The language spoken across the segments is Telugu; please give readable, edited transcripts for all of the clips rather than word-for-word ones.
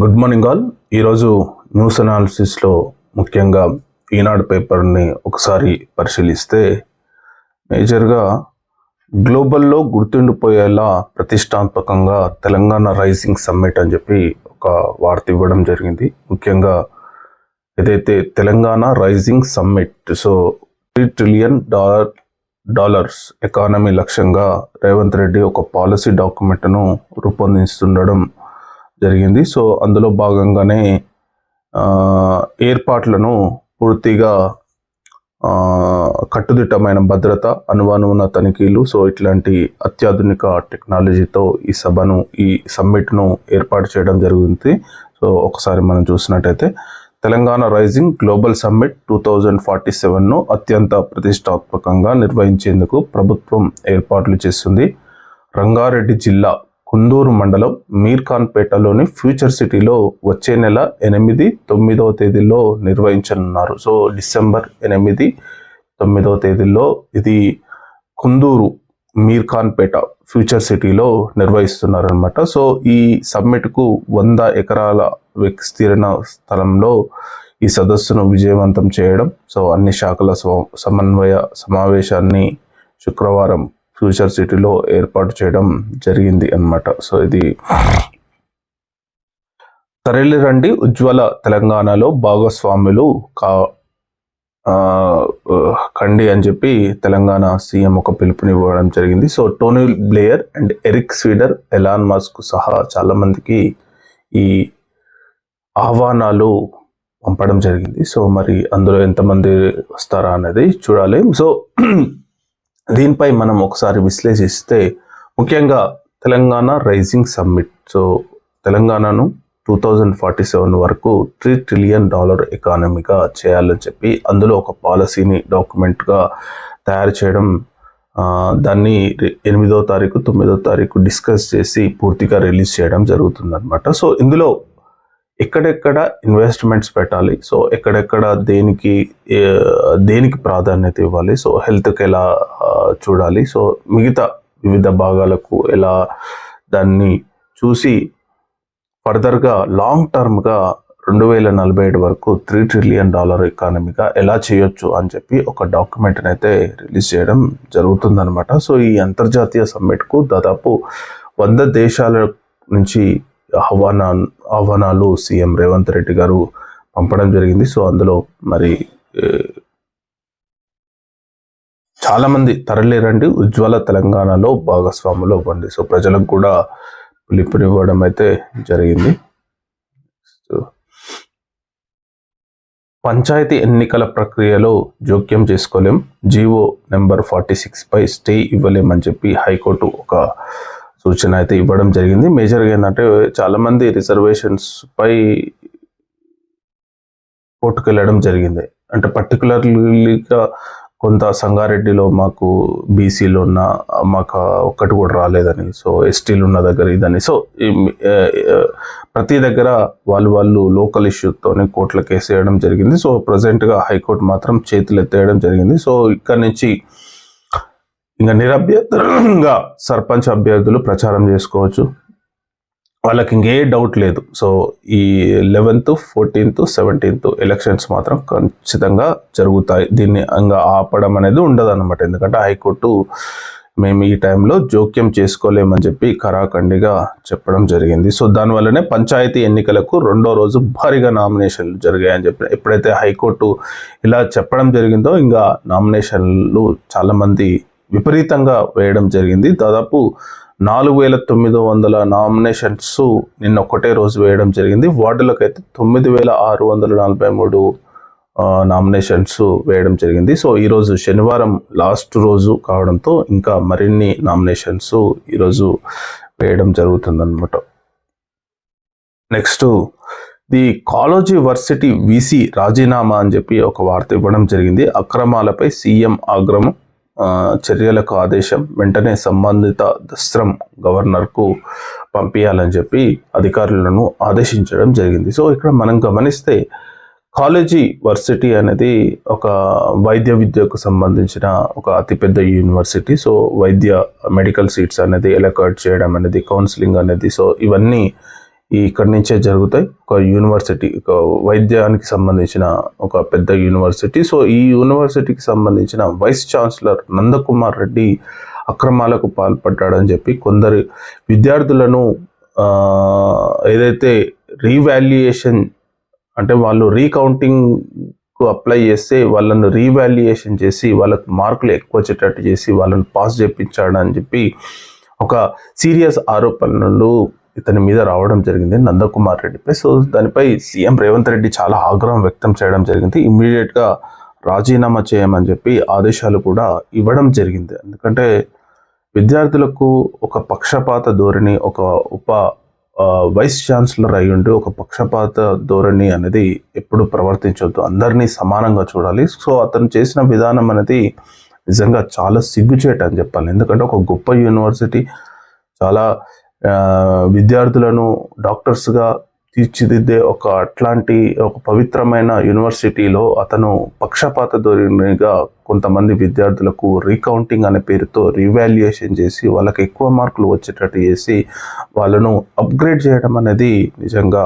Good morning all. ఈరోజు న్యూస్ అనాలిసిస్లో ముఖ్యంగా ఈనాడు పేపర్ని ఒకసారి పరిశీలిస్తే మేజర్గా గ్లోబల్లో గుర్తుండిపోయేలా ప్రతిష్టాత్మకంగా తెలంగాణ రైజింగ్ సమ్మిట్ అని చెప్పి ఒక వార్త ఇవ్వడం జరిగింది. ముఖ్యంగా ఏదైతే Telangana rising summit, so $3 trillion economy లక్ష్యంగా రేవంత్ రెడ్డి ఒక పాలసీ డాక్యుమెంట్ను రూపొందిస్తుండడం జరిగింది. సో అందులో భాగంగానే ఏర్పాట్లను పూర్తిగా కట్టుదిట్టమైన భద్రత, అణువణువున తనిఖీలు, సో ఇట్లాంటి అత్యాధునిక టెక్నాలజీతో ఈ సమ్మిట్ను ఏర్పాటు చేయడం జరిగింది. సో ఒకసారి మనం చూసినట్టయితే తెలంగాణ రైజింగ్ గ్లోబల్ సమ్మిట్ 2047ను అత్యంత ప్రతిష్టాత్మకంగా నిర్వహించేందుకు ప్రభుత్వం ఏర్పాట్లు చేస్తుంది. రంగారెడ్డి జిల్లా కుందూరు మండలం మీర్ఖాన్పేటలోని ఫ్యూచర్ సిటీలో వచ్చే నెల 8, 9వ తేదీల్లో నిర్వహించనున్నారు. సో డిసెంబర్ 8, 9వ తేదీల్లో ఇది కుందూరు మీర్ఖాన్పేట ఫ్యూచర్ సిటీలో నిర్వహిస్తున్నారు అనమాట. సో ఈ సమ్మిట్కు 100 ఎకరాల విస్తీర్ణ స్థలంలో ఈ సదస్సును విజయవంతం చేయడం, సో అన్ని శాఖల సమన్వయ సమావేశాన్ని శుక్రవారం ఫ్యూచర్ సిటీలో ఏర్పాటు చేయడం జరిగింది అన్నమాట. సో ఇది తరలిరండి ఉజ్వల తెలంగాణలో భాగస్వాములు కండి అని చెప్పి తెలంగాణ సీఎం ఒక పిలుపునివ్వడం జరిగింది. So Tony Blair and Eric Swider, Elon Musk సహా చాలా మందికి ఈ ఆహ్వానాలు పంపడం జరిగింది. సో మరి అందులో ఎంతమంది వస్తారా అనేది చూడాలి. సో దీనిపై మనం ఒకసారి విశ్లేషిస్తే ముఖ్యంగా తెలంగాణ రైజింగ్ సమ్మిట్, సో తెలంగాణను 2047 వరకు $3 trillion ఎకానమీగా చేయాలని చెప్పి అందులో ఒక పాలసీని డాక్యుమెంట్గా తయారు చేయడం, దాన్ని 8వ తారీఖు 9వ తారీఖు డిస్కస్ చేసి పూర్తిగా రిలీజ్ చేయడం జరుగుతుందన్నమాట. సో ఇందులో ఎక్కడెక్కడ ఇన్వెస్ట్మెంట్స్ పెట్టాలి, సో ఎక్కడెక్కడ దేనికి ప్రాధాన్యత ఇవ్వాలి, సో హెల్త్కి ఎలా చూడాలి, సో మిగతా వివిధ భాగాలకు ఎలా దాన్ని చూసి ఫర్దర్గా లాంగ్ టర్మ్గా 2047 వరకు $3 trillion ఎకానమీగా ఎలా చేయొచ్చు అని చెప్పి ఒక డాక్యుమెంట్ని అయితే రిలీజ్ చేయడం జరుగుతుందన్నమాట. సో ఈ అంతర్జాతీయ సమ్మిట్కు దాదాపు 100 దేశాల నుంచి ఆహ్వానాలు సీఎం రేవంత్ రెడ్డి గారు పంపడం జరిగింది. సో అందులో మరి చాలా మంది తరలిరండి ఉజ్వల తెలంగాణలో భాగస్వాములు అవ్వండి, సో ప్రజలకు కూడా పిలుపునివ్వడం అయితే జరిగింది. పంచాయతీ ఎన్నికల ప్రక్రియలో జోక్యం చేసుకోలేం, జీవో నెంబర్ 46పై స్టే ఇవ్వలేమని చెప్పి హైకోర్టు ఒక సూచన అయితే ఇవ్వడం జరిగింది. మేజర్గా ఏంటంటే చాలామంది రిజర్వేషన్స్ పై కోర్టుకు వెళ్ళడం జరిగింది. అంటే పర్టికులర్లీగా కొంత సంగారెడ్డిలో మాకు బీసీలు ఉన్న మాకు ఒక్కటి కూడా రాలేదని, సో ఎస్టీలు ఉన్న దగ్గర ఇదని, సో ప్రతి దగ్గర వాళ్ళు లోకల్ ఇష్యూతోనే కోర్టుల కేసు వేయడం జరిగింది. సో ప్రజెంట్గా హైకోర్టు మాత్రం చేతులు ఎత్తేయడం జరిగింది. సో ఇక్కడ నుంచి ఇంకా నిరభ్యంతరంగా సర్పంచ్ అభ్యర్థులు ప్రచారం చేసుకోవచ్చు, వాళ్ళకి ఇంకే డౌట్ లేదు. సో ఈ 11th, 14th, 17th ఎలక్షన్స్ మాత్రం ఖచ్చితంగా జరుగుతాయి. దీన్ని ఇంకా ఆపడం అనేది ఉండదు అనమాట. ఎందుకంటే హైకోర్టు మేము ఈ టైంలో జోక్యం చేసుకోలేమని చెప్పి ఖరాఖండిగా చెప్పడం జరిగింది. సో దానివల్లనే పంచాయతీ ఎన్నికలకు 2వ రోజు భారీగా నామినేషన్లు జరిగాయని చెప్పి ఎప్పుడైతే హైకోర్టు ఇలా చెప్పడం జరిగిందో ఇంకా నామినేషన్లు చాలామంది విపరీతంగా వేయడం జరిగింది. దాదాపు 4,900 నామినేషన్స్ నిన్న ఒకటే రోజు వేయడం జరిగింది. వార్డులకైతే 9,643 నామినేషన్స్ వేయడం జరిగింది. సో ఈరోజు శనివారం లాస్ట్ రోజు కావడంతో ఇంకా మరిన్ని నామినేషన్స్ ఈరోజు వేయడం జరుగుతుందన్నమాట. Next the college varsity VC రాజీనామా అని చెప్పి ఒక వార్త ఇవ్వడం జరిగింది. అక్రమాలపై సీఎం ఆగ్రహం, చర్యలకు ఆదేశం, వెంటనే సంబంధిత దస్త్రం గవర్నర్కు పంపించాలని చెప్పి అధికారులను ఆదేశించడం జరిగింది. సో ఇక్కడ మనం గమనిస్తే కాలేజీ వర్సిటీ అనేది ఒక వైద్య విద్యకు సంబంధించిన ఒక అతిపెద్ద యూనివర్సిటీ. సో మెడికల్ సీట్స్ అనేది ఎలకాట్ చేయడం అనేది, కౌన్సిలింగ్ అనేది, సో ఇవన్నీ ఇక్కడి నుంచే జరుగుతాయి. ఒక యూనివర్సిటీ, ఒక వైద్యానికి సంబంధించిన ఒక పెద్ద యూనివర్సిటీ. సో ఈ యూనివర్సిటీకి సంబంధించిన వైస్ ఛాన్సలర్ నందకుమార్ రెడ్డి అక్రమాలకు పాల్పడ్డాడని చెప్పి కొందరు విద్యార్థులను ఏదైతే రీవాల్యుయేషన్ అంటే వాళ్ళు రీకౌంటింగ్కు అప్లై చేస్తే వాళ్ళను రీవాల్యుయేషన్ చేసి వాళ్ళకు మార్కులు ఎక్కువ వచ్చేటట్టు చేసి వాళ్ళని పాస్ చేయించాడని చెప్పి ఒక సీరియస్ ఆరోపణలు ఇతని మీద రావడం జరిగింది నందకుమార్ రెడ్డిపై. సో దానిపై సీఎం రేవంత్ రెడ్డి చాలా ఆగ్రహం వ్యక్తం చేయడం జరిగింది. ఇమ్మీడియట్గా రాజీనామా చేయమని చెప్పి ఆదేశాలు కూడా ఇవ్వడం జరిగింది. ఎందుకంటే విద్యార్థులకు ఒక పక్షపాత ధోరణి, ఒక వైస్ ఛాన్సలర్ అయ్యుండి ఒక పక్షపాత ధోరణి అనేది ఎప్పుడు ప్రవర్తించవద్దు, అందరినీ సమానంగా చూడాలి. సో అతను చేసిన విధానం అనేది నిజంగా చాలా సిగ్గుచేట అని చెప్పాలి. ఎందుకంటే ఒక గొప్ప యూనివర్సిటీ, చాలా విద్యార్థులను డాక్టర్స్గా తీర్చిదిద్దే అట్లాంటి ఒక పవిత్రమైన యూనివర్సిటీలో అతను పక్షపాత ధోరణిగా కొంతమంది విద్యార్థులకు రీకౌంటింగ్ అనే పేరుతో రీవాల్యుయేషన్ చేసి వాళ్ళకి ఎక్కువ మార్కులు వచ్చేటట్టు చేసి వాళ్ళను అప్గ్రేడ్ చేయడం అనేది నిజంగా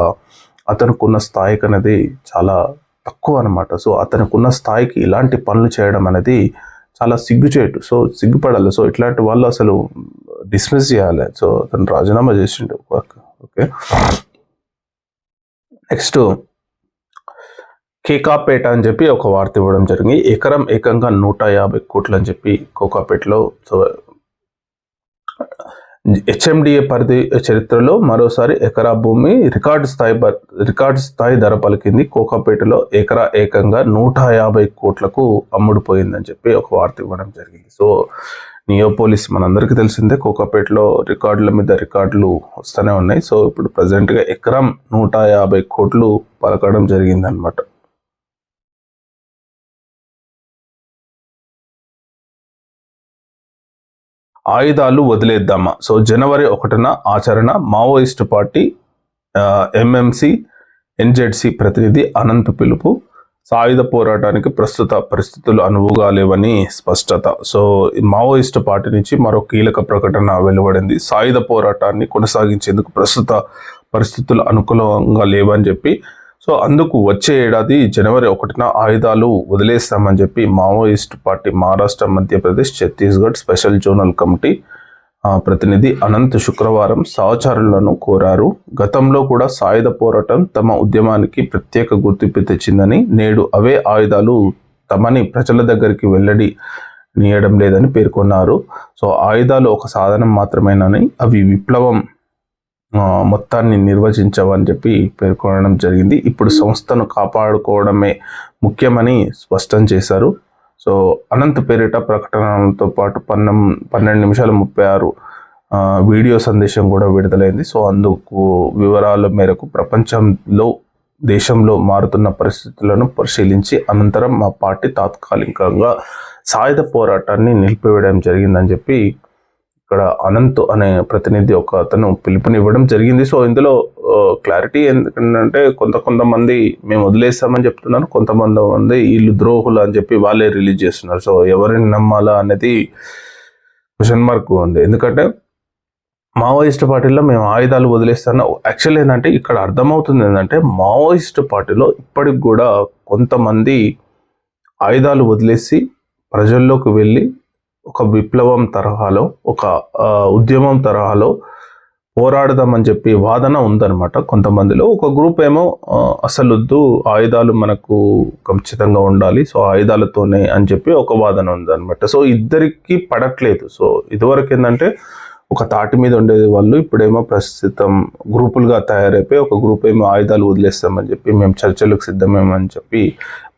అతనుకున్న స్థాయికి అనేది చాలా తక్కువ అనమాట. సో అతనుకున్న స్థాయికి ఇలాంటి పనులు చేయడం అనేది చాలా సిగ్గుచేటు. సో సిగ్గుపడాలి. సో ఇట్లాంటి వాళ్ళు అసలు డిస్మిస్ చేయాలి. సో అతను రాజీనామా చేసిండు. ఓకే, నెక్స్ట్ కేకాపేట అని చెప్పి ఒక వార్త ఇవ్వడం జరిగింది. ఎకరం ఏకంగా 150 కోట్లు అని చెప్పి కోకాపేటలో. సో హెచ్ఎండిఏ పరిధి చరిత్రలో మరోసారి ఎకరా భూమి రికార్డు స్థాయి ధర పలికింది. కోకాపేటలో ఎకరా ఏకంగా 150 కోట్లకు అమ్ముడుపోయిందని చెప్పి ఒక వార్త ఇవ్వడం జరిగింది. సో నియోపోలిస్ మనందరికీ తెలిసిందే, కోకాపేటలో రికార్డుల మీద రికార్డులు వస్తూనే ఉన్నాయి. సో ఇప్పుడు ప్రజెంట్గా ఎకరం 150 కోట్లు పలకడం జరిగింది అనమాట. ఆయుధాలు వదిలేద్దామా? సో జనవరి 1న ఆచరణ. మావోయిస్టు పార్టీ ఎంఎంసి ఎన్జెడ్సి ప్రతినిధి అనంత్ పిలుపు. సాయుధ పోరాటానికి ప్రస్తుత పరిస్థితులు అనువుగా లేవని స్పష్టత. సో మావోయిస్టు పార్టీ నుంచి మరో కీలక ప్రకటన వెలువడింది. సాయుధ పోరాటాన్ని కొనసాగించేందుకు ప్రస్తుత పరిస్థితులు అనుకూలంగా లేవని చెప్పి, సో అందుకు వచ్చే ఏడాది జనవరి 1న ఆయుధాలు వదిలేస్తామని చెప్పి Maoist party Maharashtra, Madhya Pradesh, Chhattisgarh special zonal committee ప్రతినిధి అనంత్ శుక్రవారం సహచరులను కోరారు. గతంలో కూడా సాయుధ పోరాటం తమ ఉద్యమానికి ప్రత్యేక గుర్తింపు తెచ్చిందని, నేడు అవే ఆయుధాలు తమని ప్రజల దగ్గరికి వెల్లడినీయడం లేదని పేర్కొన్నారు. సో ఆయుధాలు ఒక సాధనం మాత్రమేనని, అవి విప్లవం మొత్తాన్ని నిర్వచించవని చెప్పి పేర్కొనడం జరిగింది. ఇప్పుడు సంస్థను కాపాడుకోవడమే ముఖ్యమని స్పష్టం చేశారు. సో అనంత్ పేరిట ప్రకటనలతో పాటు 12 నిమిషాల 36 వీడియో సందేశం కూడా విడుదలైంది. సో అందుకు వివరాల మేరకు దేశంలో మారుతున్న పరిస్థితులను పరిశీలించి అనంతరం మా పార్టీ తాత్కాలికంగా సాయుధ పోరాటాన్ని నిలిపివేయడం జరిగిందని చెప్పి ఇక్కడ అనంత్ అనే ప్రతినిధి అతను పిలుపునివ్వడం జరిగింది. సో ఇందులో క్లారిటీ ఎందుకంటే కొంతమంది మేము వదిలేస్తామని చెప్తున్నారు, కొంతమంది వీళ్ళు ద్రోహులు అని చెప్పి వాళ్ళే రిలీజ్ చేస్తున్నారు. సో ఎవరిని నమ్మాలా అనేది క్వశ్చన్ మార్క్ ఉంది. ఎందుకంటే మావోయిస్ట్ పార్టీలో మేము ఆయుధాలు వదిలేస్తాను. యాక్చువల్ ఏంటంటే ఇక్కడ అర్థమవుతుంది ఏంటంటే మావోయిస్ట్ పార్టీలో ఇప్పటికి కూడా కొంతమంది ఆయుధాలు వదిలేసి ప్రజల్లోకి వెళ్ళి ఒక విప్లవం తరహాలో, ఒక ఉద్యమం తరహాలో పోరాడదామని చెప్పి వాదన ఉందన్నమాట కొంతమందిలో. ఒక గ్రూప్ ఏమో అసలు వద్దు, ఆయుధాలు మనకు ఖచ్చితంగా ఉండాలి, సో ఆయుధాలతోనే అని చెప్పి ఒక వాదన ఉందన్నమాట. సో ఇద్దరికి పడట్లేదు. సో ఇదివరకు ఏంటంటే ఒక తాటి మీద ఉండేది వాళ్ళు, ఇప్పుడేమో ప్రస్తుతం గ్రూపులుగా తయారైపోయి ఒక గ్రూప్ ఏమో ఆయుధాలు వదిలేస్తామని చెప్పి మేము చర్చలకు సిద్ధమేమని చెప్పి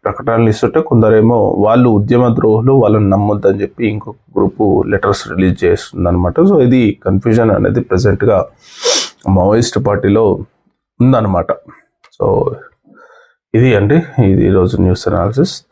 ప్రకటనలు ఇస్తుంటే, కొందరేమో వాళ్ళు ఉద్యమ ద్రోహులు, వాళ్ళని నమ్మొద్దని చెప్పి ఇంకొక గ్రూపు లెటర్స్ రిలీజ్ చేస్తుంది అనమాట. సో ఇది కన్ఫ్యూజన్ అనేది ప్రజెంట్గా మావోయిస్ట్ పార్టీలో ఉందన్నమాట. సో ఇది ఈరోజు న్యూస్ అనాలిసిస్.